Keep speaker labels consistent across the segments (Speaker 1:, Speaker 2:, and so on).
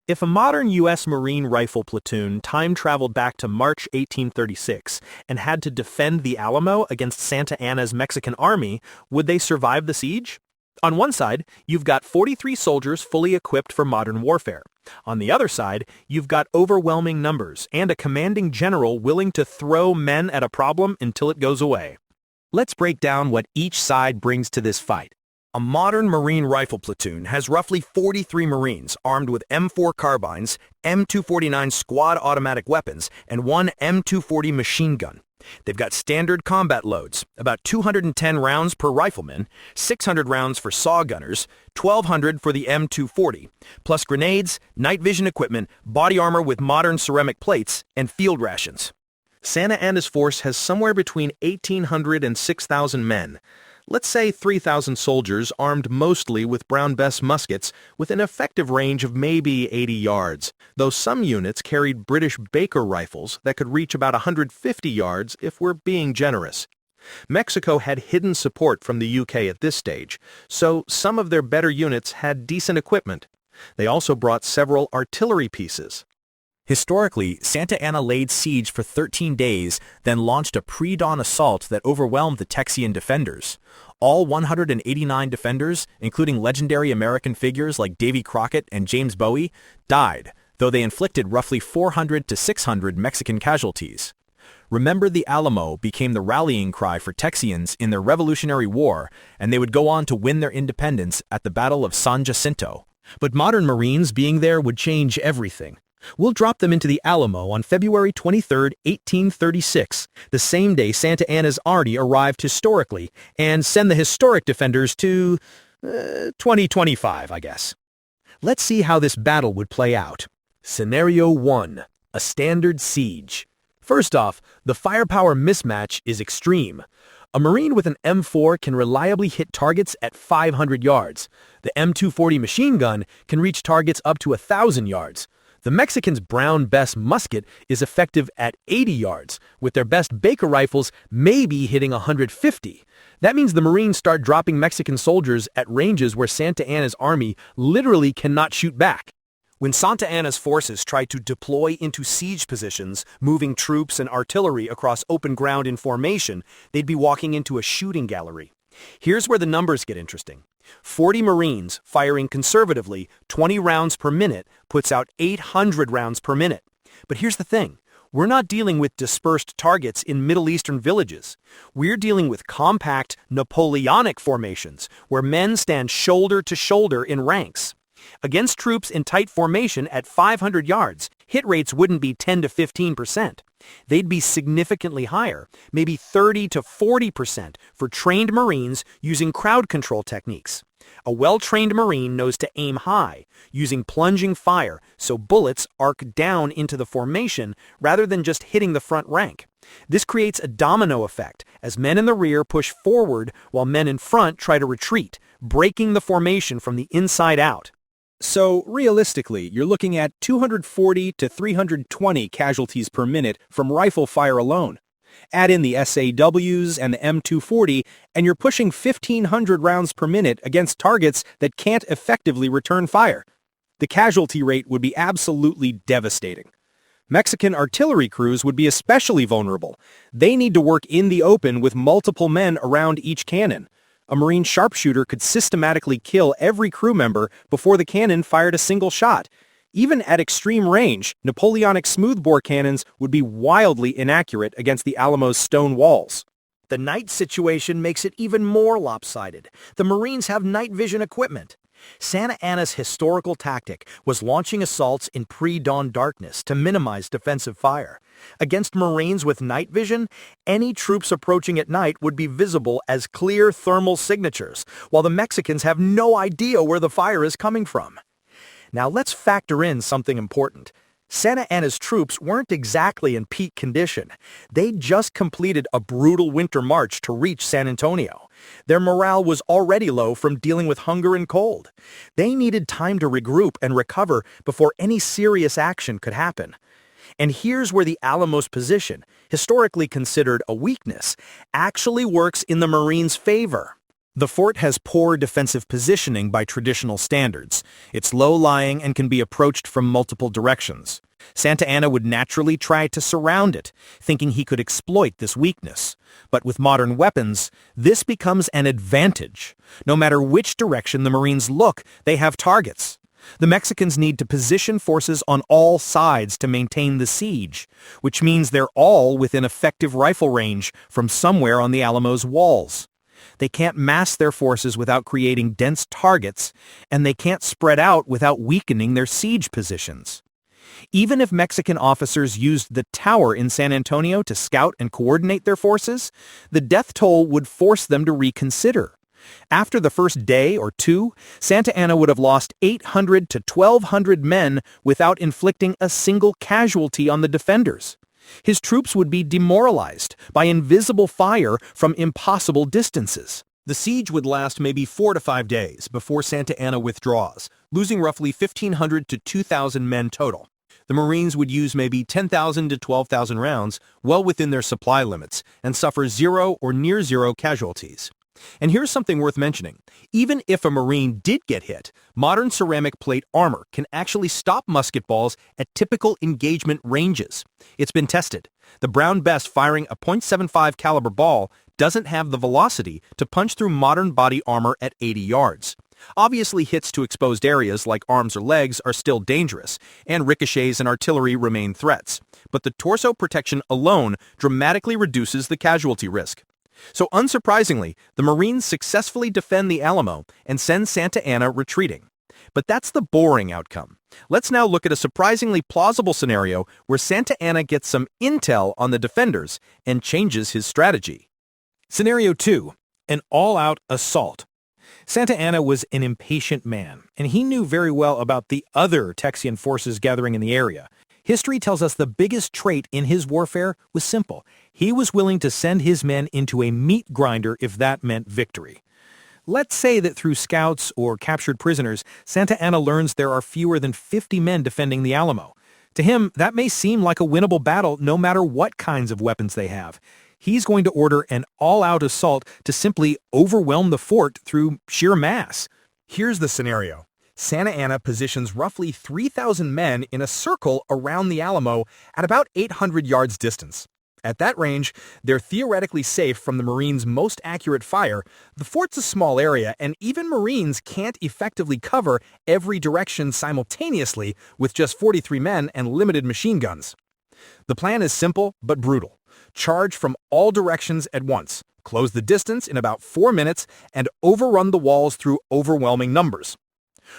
Speaker 1: If a modern U.S. Marine rifle platoon time-traveled back to March 1836 and had to defend the Alamo against Santa Anna's Mexican army, would they survive the siege? On one side, you've got 43 soldiers fully equipped for modern warfare. On the other side, you've got overwhelming numbers and a commanding general willing to throw men at a problem until it goes away.
Speaker 2: Let's break down what each side brings to this fight. A modern Marine rifle platoon has roughly 43 Marines armed with M4 carbines, M249 squad automatic weapons, and one M240 machine gun. They've got standard combat loads, about 210 rounds per rifleman, 600 rounds for saw gunners, 1,200 for the M240, plus grenades, night vision equipment, body armor with modern ceramic plates, and field rations.
Speaker 1: Santa Anna's force has somewhere between 1,800 and 6,000 men. Let's say 3,000 soldiers armed mostly with Brown Bess muskets with an effective range of maybe 80 yards, though some units carried British Baker rifles that could reach about 150 yards if we're being generous. Mexico had hidden support from the UK at this stage, so some of their better units had decent equipment. They also brought several artillery pieces.
Speaker 2: Historically, Santa Anna laid siege for 13 days, then launched a pre-dawn assault that overwhelmed the Texian defenders. All 189 defenders, including legendary American figures like Davy Crockett and James Bowie, died, though they inflicted roughly 400 to 600 Mexican casualties. Remember the Alamo became the rallying cry for Texians in their Revolutionary War, and they would go on to win their independence at the Battle of San Jacinto.
Speaker 1: But modern Marines being there would change everything. We'll drop them into the Alamo on February 23, 1836, the same day Santa Anna's army arrived historically, and send the historic defenders to 2025, I guess. Let's see how this battle would play out. Scenario 1. A standard siege. First off, the firepower mismatch is extreme. A Marine with an M4 can reliably hit targets at 500 yards. The M240 machine gun can reach targets up to 1,000 yards. The Mexicans' Brown Bess musket is effective at 80 yards, with their best Baker rifles maybe hitting 150. That means the Marines start dropping Mexican soldiers at ranges where Santa Anna's army literally cannot shoot back. When Santa Anna's forces try to deploy into siege positions, moving troops and artillery across open ground in formation, they'd be walking into a shooting gallery. Here's where the numbers get interesting. 40 Marines firing conservatively 20 rounds per minute puts out 800 rounds per minute. But here's the thing. We're not dealing with dispersed targets in Middle Eastern villages. We're dealing with compact Napoleonic formations where men stand shoulder to shoulder in ranks. Against troops in tight formation at 500 yards, hit rates wouldn't be 10 to 15%. They'd be significantly higher, maybe 30 to 40% for trained Marines using crowd control techniques. A well-trained Marine knows to aim high, using plunging fire so bullets arc down into the formation rather than just hitting the front rank. This creates a domino effect as men in the rear push forward while men in front try to retreat, breaking the formation from the inside out.
Speaker 2: So, realistically, you're looking at 240 to 320 casualties per minute from rifle fire alone. Add in the SAWs and the M240, and you're pushing 1,500 rounds per minute against targets that can't effectively return fire. The casualty rate would be absolutely devastating. Mexican artillery crews would be especially vulnerable. They need to work in the open with multiple men around each cannon. A Marine sharpshooter could systematically kill every crew member before the cannon fired a single shot. Even at extreme range, Napoleonic smoothbore cannons would be wildly inaccurate against the Alamo's stone walls.
Speaker 1: The night situation makes it even more lopsided. The Marines have night vision equipment. Santa Anna's historical tactic was launching assaults in pre-dawn darkness to minimize defensive fire. Against Marines with night vision, any troops approaching at night would be visible as clear thermal signatures, while the Mexicans have no idea where the fire is coming from. Now let's factor in something important. Santa Anna's troops weren't exactly in peak condition. They'd just completed a brutal winter march to reach San Antonio. Their morale was already low from dealing with hunger and cold. They needed time to regroup and recover before any serious action could happen. And here's where the Alamo's position, historically considered a weakness, actually works in the Marines' favor. The fort has poor defensive positioning by traditional standards. It's low-lying and can be approached from multiple directions. Santa Anna would naturally try to surround it, thinking he could exploit this weakness. But with modern weapons, this becomes an advantage. No matter which direction the Marines look, they have targets. The Mexicans need to position forces on all sides to maintain the siege, which means they're all within effective rifle range from somewhere on the Alamo's walls. They can't mass their forces without creating dense targets, and they can't spread out without weakening their siege positions. Even if Mexican officers used the tower in San Antonio to scout and coordinate their forces, the death toll would force them to reconsider. After the first day or two, Santa Anna would have lost 800 to 1,200 men without inflicting a single casualty on the defenders. His troops would be demoralized by invisible fire from impossible distances. The siege would last maybe 4 to 5 days before Santa Anna withdraws, losing roughly 1,500 to 2,000 men total. The Marines would use maybe 10,000 to 12,000 rounds, well within their supply limits, and suffer zero or near zero casualties. And here's something worth mentioning. Even if a Marine did get hit, modern ceramic plate armor can actually stop musket balls at typical engagement ranges. It's been tested. The Brown Bess firing a .75 caliber ball doesn't have the velocity to punch through modern body armor at 80 yards. Obviously, hits to exposed areas like arms or legs are still dangerous, and ricochets and artillery remain threats. But the torso protection alone dramatically reduces the casualty risk. So unsurprisingly, the Marines successfully defend the Alamo and send Santa Anna retreating. But that's the boring outcome. Let's now look at a surprisingly plausible scenario where Santa Anna gets some intel on the defenders and changes his strategy. Scenario 2. An all-out assault. Santa Anna was an impatient man, and he knew very well about the other Texian forces gathering in the area. History tells us the biggest trait in his warfare was simple. He was willing to send his men into a meat grinder if that meant victory. Let's say that through scouts or captured prisoners, Santa Anna learns there are fewer than 50 men defending the Alamo. To him, that may seem like a winnable battle no matter what kinds of weapons they have. He's going to order an all-out assault to simply overwhelm the fort through sheer mass. Here's the scenario. Santa Anna positions roughly 3,000 men in a circle around the Alamo at about 800 yards distance. At that range, they're theoretically safe from the Marines' most accurate fire. The fort's a small area, and even Marines can't effectively cover every direction simultaneously with just 43 men and limited machine guns. The plan is simple but brutal. Charge from all directions at once, close the distance in about 4 minutes, and overrun the walls through overwhelming numbers.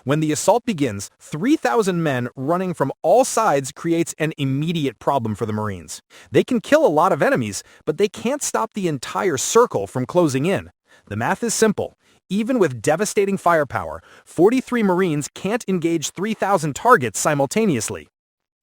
Speaker 1: When the assault begins, 3,000 men running from all sides creates an immediate problem for the Marines. They can kill a lot of enemies, but they can't stop the entire circle from closing in. The math is simple. Even with devastating firepower, 43 Marines can't engage 3,000 targets simultaneously.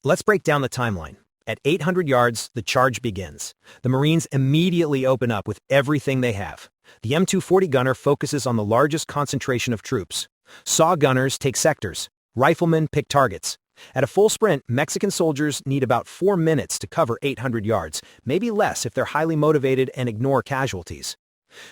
Speaker 1: Let's break down the timeline. At 800 yards, the charge begins. The Marines immediately open up with everything they have. The M240 gunner focuses on the largest concentration of troops. SAW gunners take sectors. Riflemen pick targets. At a full sprint, Mexican soldiers need about 4 minutes to cover 800 yards, maybe less if they're highly motivated and ignore casualties.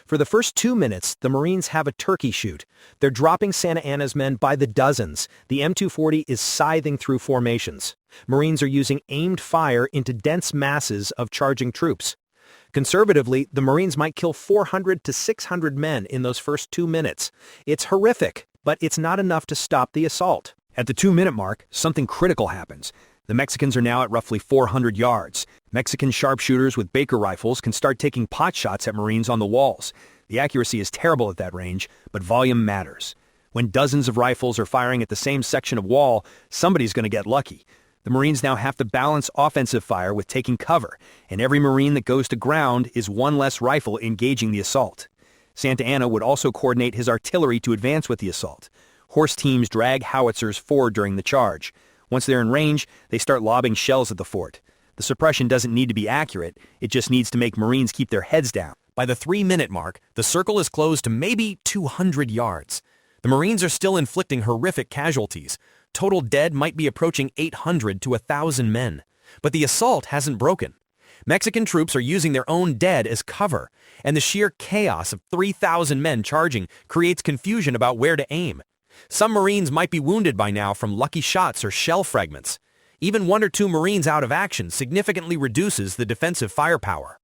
Speaker 1: For the first 2 minutes, the Marines have a turkey shoot. They're dropping Santa Anna's men by the dozens. The M240 is scything through formations. Marines are using aimed fire into dense masses of charging troops. Conservatively, the Marines might kill 400 to 600 men in those first 2 minutes. It's horrific, but it's not enough to stop the assault. At the 2-minute mark, something critical happens. The Mexicans are now at roughly 400 yards. Mexican sharpshooters with Baker rifles can start taking pot shots at Marines on the walls. The accuracy is terrible at that range, but volume matters. When dozens of rifles are firing at the same section of wall, somebody's going to get lucky. The Marines now have to balance offensive fire with taking cover, and every Marine that goes to ground is one less rifle engaging the assault. Santa Anna would also coordinate his artillery to advance with the assault. Horse teams drag howitzers forward during the charge. Once they're in range, they start lobbing shells at the fort. The suppression doesn't need to be accurate, it just needs to make Marines keep their heads down. By the 3-minute mark, the circle is closed to maybe 200 yards. The Marines are still inflicting horrific casualties. Total dead might be approaching 800 to 1,000 men. But the assault hasn't broken. Mexican troops are using their own dead as cover, and the sheer chaos of 3,000 men charging creates confusion about where to aim. Some Marines might be wounded by now from lucky shots or shell fragments. Even 1 or 2 Marines out of action significantly reduces the defensive firepower.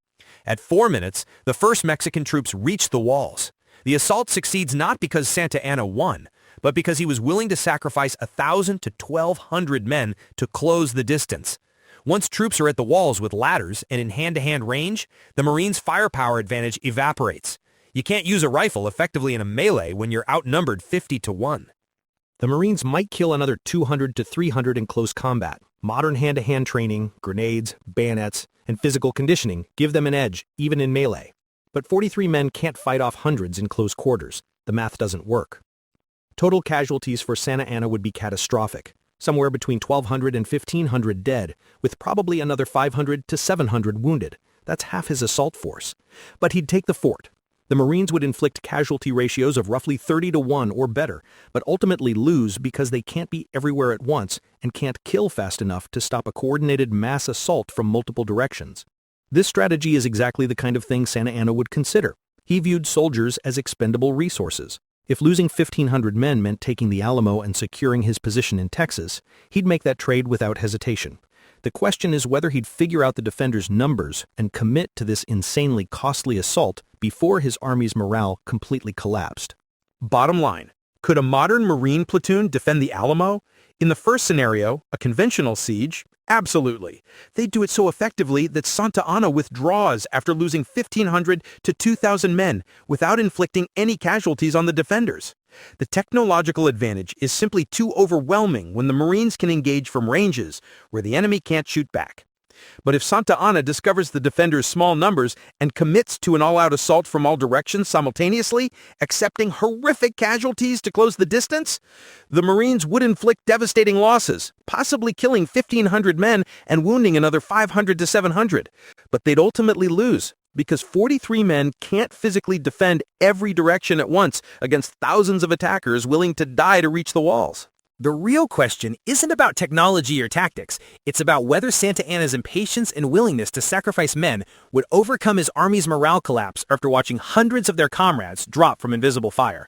Speaker 1: At 4 minutes, the first Mexican troops reach the walls. The assault succeeds not because Santa Anna won, but because he was willing to sacrifice 1,000 to 1,200 men to close the distance. Once troops are at the walls with ladders and in hand-to-hand range, the Marines' firepower advantage evaporates. You can't use a rifle effectively in a melee when you're outnumbered 50 to 1. The Marines might kill another 200 to 300 in close combat. Modern hand-to-hand training, grenades, bayonets, and physical conditioning give them an edge, even in melee. But 43 men can't fight off hundreds in close quarters. The math doesn't work. Total casualties for Santa Anna would be catastrophic. Somewhere between 1,200 and 1,500 dead, with probably another 500 to 700 wounded. That's half his assault force. But he'd take the fort. The Marines would inflict casualty ratios of roughly 30 to 1 or better, but ultimately lose because they can't be everywhere at once and can't kill fast enough to stop a coordinated mass assault from multiple directions. This strategy is exactly the kind of thing Santa Anna would consider. He viewed soldiers as expendable resources. If losing 1,500 men meant taking the Alamo and securing his position in Texas, he'd make that trade without hesitation. The question is whether he'd figure out the defenders' numbers and commit to this insanely costly assault before his army's morale completely collapsed. Bottom line, could a modern Marine platoon defend the Alamo? In the first scenario, a conventional siege, absolutely. They'd do it so effectively that Santa Anna withdraws after losing 1,500 to 2,000 men without inflicting any casualties on the defenders. The technological advantage is simply too overwhelming when the Marines can engage from ranges where the enemy can't shoot back. But if Santa Anna discovers the defenders' small numbers and commits to an all-out assault from all directions simultaneously, accepting horrific casualties to close the distance, the Marines would inflict devastating losses, possibly killing 1,500 men and wounding another 500 to 700. But they'd ultimately lose, because 43 men can't physically defend every direction at once against thousands of attackers willing to die to reach the walls. The real question isn't about technology or tactics. It's about whether Santa Anna's impatience and willingness to sacrifice men would overcome his army's morale collapse after watching hundreds of their comrades drop from invisible fire.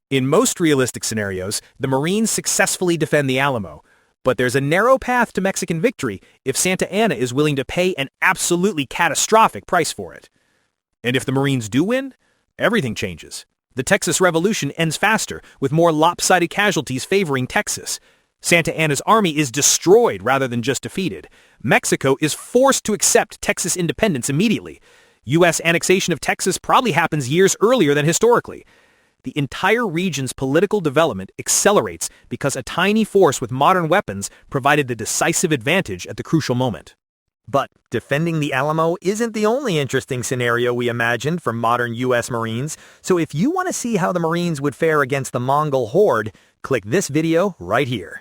Speaker 1: In most realistic scenarios, the Marines successfully defend the Alamo, but there's a narrow path to Mexican victory if Santa Anna is willing to pay an absolutely catastrophic price for it. And if the Marines do win, everything changes. The Texas Revolution ends faster, with more lopsided casualties favoring Texas. Santa Anna's army is destroyed rather than just defeated. Mexico is forced to accept Texas independence immediately. U.S. annexation of Texas probably happens years earlier than historically. The entire region's political development accelerates because a tiny force with modern weapons provided the decisive advantage at the crucial moment. But defending the Alamo isn't the only interesting scenario we imagined for modern U.S. Marines, so if you want to see how the Marines would fare against the Mongol horde, click this video right here.